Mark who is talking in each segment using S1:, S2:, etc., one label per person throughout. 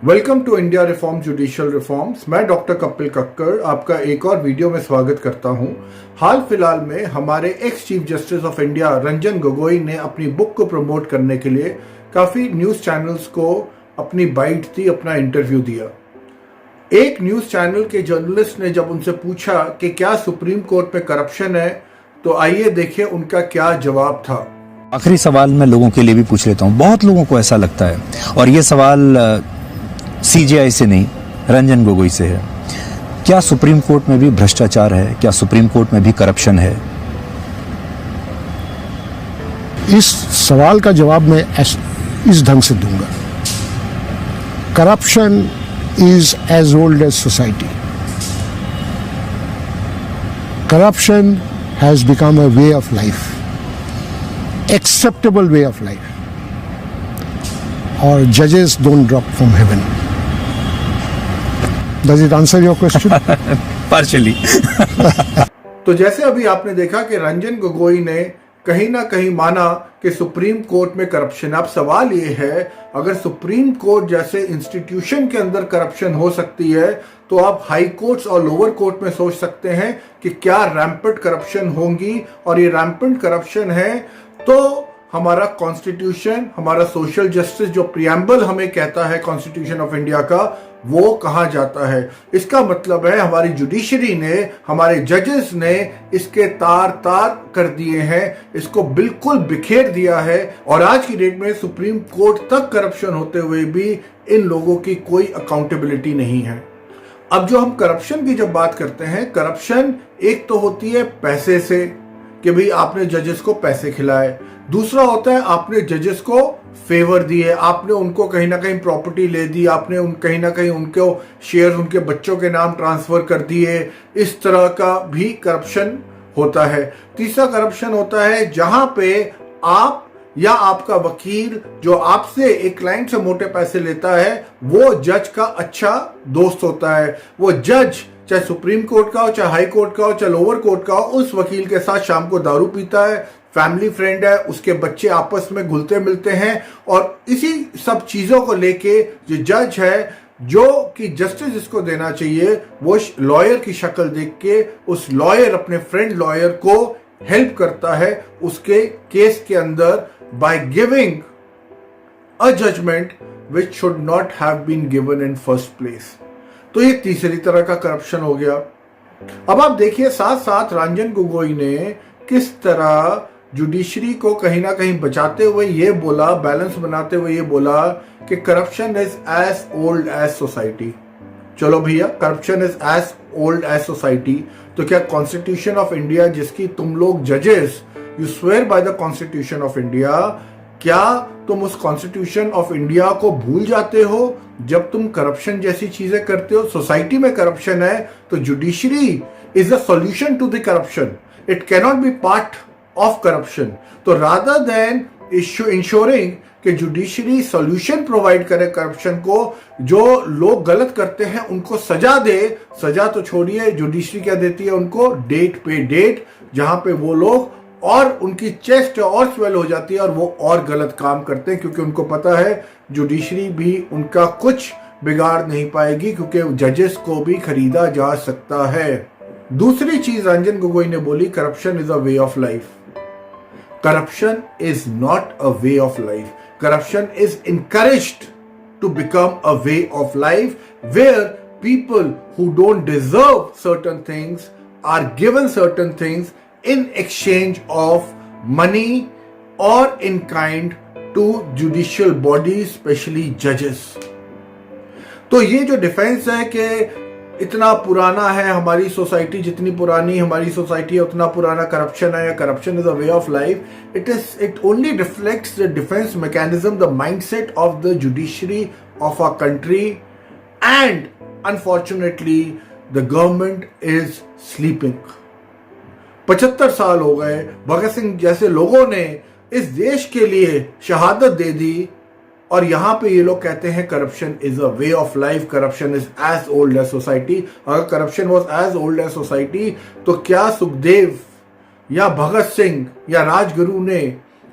S1: Welcome to India reform judicial reforms. मैं doctor Kapil Kakkar आपका एक और वीडियो में स्वागत करता हूं। हाल फिलहाल में हमारे ex chief justice of India Ranjan Gogoi ने अपनी बुक को प्रमोट करने के लिए काफ़ी न्यूज़ चैनल्स को अपनी बाइट दी, अपना इंटरव्यू दिया। एक न्यूज़ चैनल के जर्नलिस्ट ने जब उनसे पूछा कि क्या सुप्रीम कोर्ट में करप्शन है, तो आइए देखिए उनका क्या जवाब था।
S2: आखिरी सवाल मैं लोगों के लिए भी पूछ लेता हूँ। बहुत लोगों को ऐसा लगता है, और ये सवाल सीजेआई से नहीं, रंजन गोगोई से है, क्या सुप्रीम कोर्ट में भी भ्रष्टाचार है? क्या सुप्रीम कोर्ट में भी करप्शन है?
S3: इस सवाल का जवाब मैं इस ढंग से दूंगा। Corruption is as old as society. Corruption has become a way of life, acceptable way of life, or judges don't drop from heaven. Does it answer your question?
S2: Partially.
S1: तो जैसे अभी आपने देखा कि रंजन गोगोई ने कहीं ना कहीं माना कि सुप्रीम कोर्ट में करप्शन। अब सवाल ये है, अगर सुप्रीम कोर्ट जैसे इंस्टीट्यूशन के अंदर करप्शन हो सकती है, तो आप हाई कोर्ट्स और लोअर कोर्ट में सोच सकते हैं कि क्या रैम्पेंट करप्शन होंगी। और ये रैम्पेंट करप्शन है तो हमारा कॉन्स्टिट्यूशन, हमारा सोशल जस्टिस जो प्रियम्बल हमें कहता है कॉन्स्टिट्यूशन ऑफ इंडिया का, वो कहाँ जाता है। इसका मतलब है हमारी जुडिशरी ने, हमारे जजेस ने इसके तार तार कर दिए हैं, इसको बिल्कुल बिखेर दिया है। और आज की डेट में सुप्रीम कोर्ट तक करप्शन होते हुए भी इन लोगों की कोई अकाउंटेबिलिटी नहीं है। अब जो हम करप्शन की जब बात करते हैं, करप्शन एक तो होती है पैसे से, कि भाई आपने जजेस को पैसे खिलाए। दूसरा होता है आपने जजेस को फेवर दिए, आपने उनको कहीं ना कहीं प्रॉपर्टी ले दी, आपने कहीं ना कहीं उनको शेयर उनके बच्चों के नाम ट्रांसफर कर दिए। इस तरह का भी करप्शन होता है। तीसरा करप्शन होता है जहां पे आप या आपका वकील जो आपसे एक क्लाइंट से मोटे पैसे लेता है, वो जज का अच्छा दोस्त होता है। वो जज चाहे सुप्रीम कोर्ट का हो, चाहे हाई कोर्ट का हो, चाहे लोअर कोर्ट का हो, उस वकील के साथ शाम को दारू पीता है, फैमिली फ्रेंड है, उसके बच्चे आपस में घुलते मिलते हैं। और इसी सब चीजों को लेके जो जज है, जो कि जस्टिस जिसको देना चाहिए, वो लॉयर की शक्ल देख के उस लॉयर, अपने फ्रेंड लॉयर को हेल्प करता है उसके केस के अंदर, by giving a judgement which should not have been given in first place. तो ये तीसरी तरह का करप्शन हो गया। अब आप देखिए साथ साथ रंजन गोगोई ने किस तरह जुडिशरी को कहीं ना कहीं बचाते हुए ये बोला, बैलेंस बनाते हुए ये बोला कि corruption is as old as society. चलो भैया, corruption is as old as society, तो क्या कॉन्स्टिट्यूशन ऑफ इंडिया, जिसकी तुम लोग जजेस you swear by the constitution of India, क्या तुम उस कॉन्स्टिट्यूशन ऑफ इंडिया को भूल जाते हो जब तुम करप्शन जैसी चीजें करते हो? सोसाइटी में करप्शन है तो judiciary is the solution to the corruption, it cannot be part of corruption. तो रादर देन इंश्योरिंग कि जुडिशरी सॉल्यूशन प्रोवाइड करे करप्शन को, जो लोग गलत करते हैं उनको सजा दे। सजा तो छोड़िए, जुडिशरी क्या देती है उनको? डेट पे डेट, जहां पे वो लोग और उनकी चेस्ट और स्वेल हो जाती है और वो और गलत काम करते हैं, क्योंकि उनको पता है जुडिशरी भी उनका कुछ बिगाड़ नहीं पाएगी, क्योंकि जजेस को भी खरीदा जा सकता है। दूसरी चीज रंजन गोगोई ने बोली, corruption is a way of life. Corruption is not a way of life. Corruption is encouraged to become a way of life where people who don't deserve certain things are given certain things in exchange of money or in kind to judicial bodies, especially judges. तो ये जो defence है कि इतना पुराना है हमारी society, जितनी पुरानी हमारी सोसाइटी है उतना पुराना करप्शन है, या corruption is a way of life, it only reflects the defence mechanism, the mindset of the judiciary of our country, and unfortunately the government is sleeping. 75 साल हो गए, भगत सिंह जैसे लोगों ने इस देश के लिए शहादत दे दी, और यहां पे ये लोग कहते हैं corruption is a way of life, corruption is as old as society. अगर corruption was as old as society, तो क्या सुखदेव या भगत सिंह या राजगुरु ने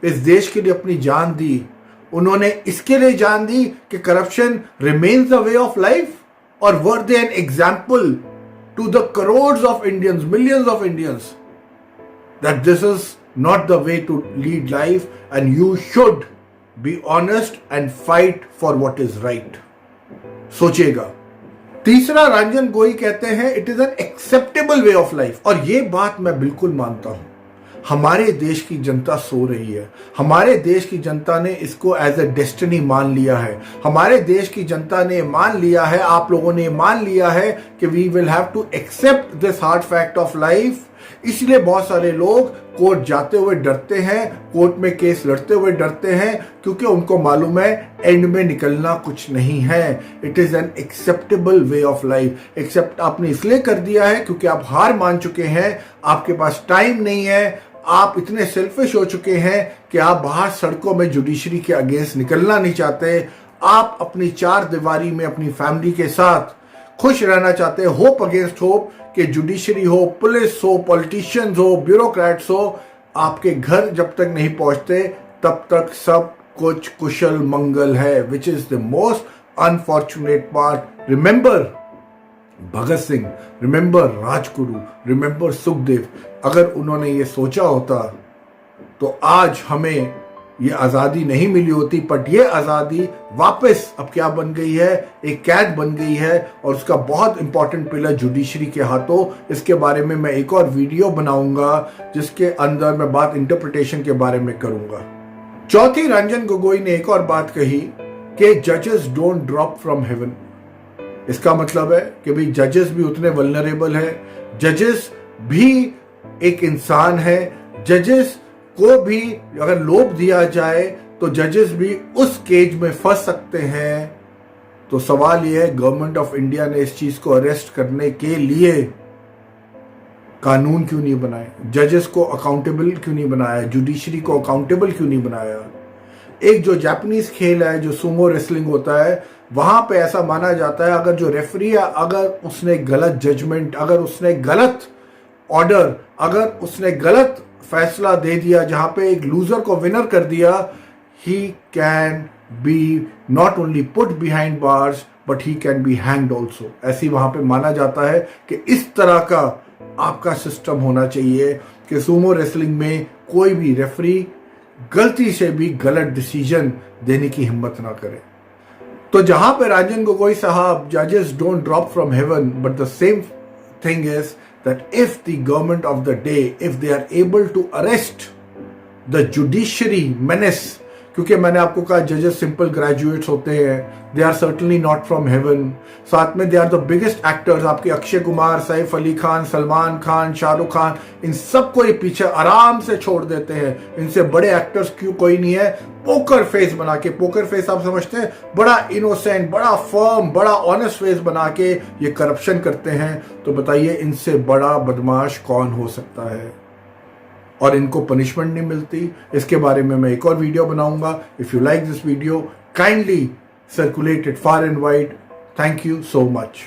S1: इस देश के लिए अपनी जान दी? उन्होंने इसके लिए जान दी कि corruption remains the way of life, और were they an example to the crores of Indians, millions of Indians, that this is not the way to lead life and you should be honest and fight for what is right. सोचिएगा। तीसरा, रंजन गोगोई कहते हैं it is an acceptable way of life, और ये बात मैं बिल्कुल मानता हूं। हमारे देश की जनता सो रही है, हमारे देश की जनता ने इसको एज ए डेस्टिनी मान लिया है, हमारे देश की जनता ने मान लिया है, आप लोगों ने मान लिया है कि we will have to accept this hard fact of life. इसलिए बहुत सारे लोग कोर्ट जाते हुए डरते हैं, कोर्ट में केस लड़ते हुए डरते हैं, क्योंकि उनको मालूम है एंड में निकलना कुछ नहीं है। It is an acceptable way of life. Accept आपने इसलिए कर दिया है क्योंकि आप हार मान चुके हैं, आपके पास टाइम नहीं है, आप इतने सेल्फिश हो चुके हैं कि आप बाहर सड़कों में जुडिशरी के अगेंस्ट निकलना नहीं चाहते। आप अपनी चार दीवारी में अपनी फैमिली के साथ खुश रहना चाहते हैं, होप अगेंस्ट होप, कि जुडिशरी हो, पुलिस हो, पॉलिटिशियंस हो, ब्यूरोक्रेट्स हो, आपके घर जब तक नहीं पहुंचते तब तक सब कुछ कुशल मंगल है, which is the most unfortunate part. Remember Bhagat Singh, remember Rajguru, remember Sukhdev. अगर उन्होंने ये सोचा होता तो आज हमें ये आज़ादी नहीं मिली होती, बट ये आज़ादी वापस अब क्या बन गई है, एक कैद बन गई है, और उसका बहुत इंपॉर्टेंट पिलर जुडिशरी के हाथों। इसके बारे में मैं एक और वीडियो बनाऊंगा जिसके अंदर मैं बात इंटरप्रिटेशन के बारे में करूंगा। चौथी, रंजन गोगोई ने एक और बात कही कि जजेस डोंट ड्रॉप फ्रॉम हेवन। इसका मतलब है कि भाई जजेस भी उतने वल्नरेबल है, जजेस भी एक इंसान है, जजेस को भी अगर लोभ दिया जाए तो जजेस भी उस केज में फंस सकते हैं। तो सवाल यह है, गवर्नमेंट ऑफ इंडिया ने इस चीज को अरेस्ट करने के लिए कानून क्यों नहीं बनाए, जजेस को अकाउंटेबल क्यों नहीं बनाया, जुडिशरी को अकाउंटेबल क्यों नहीं बनाया। एक जो जापानीज खेल है, जो सुमो रेसलिंग होता है, वहां पे ऐसा माना जाता है अगर जो रेफरी है, अगर उसने गलत जजमेंट, अगर उसने गलत ऑर्डर, अगर उसने गलत फैसला दे दिया जहां पे एक लूजर को विनर कर दिया, he can be not only put behind bars but he can be hanged also. ऐसी वहां पे माना जाता है कि इस तरह का आपका सिस्टम होना चाहिए कि सुमो रेसलिंग में कोई भी रेफरी गलती से भी गलत डिसीजन देने की हिम्मत ना करे। तो जहां पे रंजन गोगोई साहब, जजेस don't drop from heaven, but the same thing is that if the government of the day, if they are able to arrest the judiciary menace, क्योंकि मैंने आपको कहा जजेस सिंपल ग्रेजुएट्स होते हैं, they are certainly not from heaven. साथ में they are the biggest actors, आपके अक्षय कुमार, सैफ अली खान, सलमान खान, शाहरुख खान, इन सबको ये पीछे आराम से छोड़ देते हैं। इनसे बड़े एक्टर्स क्यों कोई नहीं है। पोकर फेस बना के, पोकर फेस आप समझते हैं, बड़ा इनोसेंट, बड़ा फर्म, बड़ा ऑनेस्ट फेस बना के ये करप्शन करते हैं। तो बताइए इनसे बड़ा बदमाश कौन हो सकता है, और इनको पनिशमेंट नहीं मिलती। इसके बारे में मैं एक और वीडियो बनाऊंगा। If you like this video, kindly circulate it far and wide. Thank you so much.